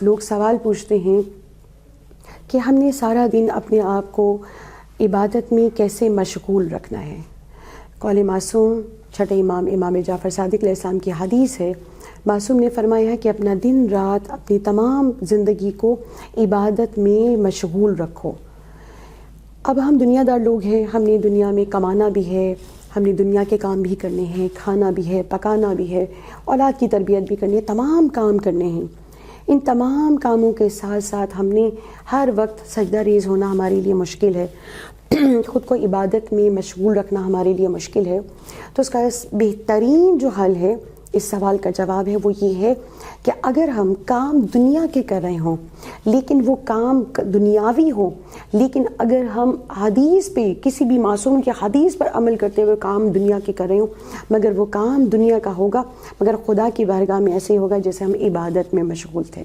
लोग सवाल पूछते हैं कि हमने सारा दिन अपने आप को इबादत में कैसे मशगूल रखना है। कौल मासूम छठे इमाम इमाम जाफ़र सादिक अलैहिस्सलाम की हदीस है। मासूम ने फरमाया है कि अपना दिन रात अपनी तमाम ज़िंदगी को इबादत में मशगूल रखो। अब हम दुनियादार लोग हैं, हमने दुनिया में कमाना भी है, हमने दुनिया के काम भी करने हैं, खाना भी है, पकाना भी है, औलाद की तरबियत भी करनी है, तमाम काम करने हैं। इन तमाम कामों के साथ साथ हमने हर वक्त सजदा रेज़ होना हमारे लिए मुश्किल है, ख़ुद को इबादत में मशगूल रखना हमारे लिए मुश्किल है। तो उसका बेहतरीन जो हल है, इस सवाल का जवाब है वो ये है कि अगर हम काम दुनिया के कर रहे हों लेकिन वो काम दुनियावी हो, लेकिन अगर हम हदीस पे किसी भी मासूम की हदीस पर अमल करते हुए काम दुनिया के कर रहे हों, मगर वो काम दुनिया का होगा, मगर खुदा की बारगाह में ऐसे होगा जैसे हम इबादत में मशगूल थे।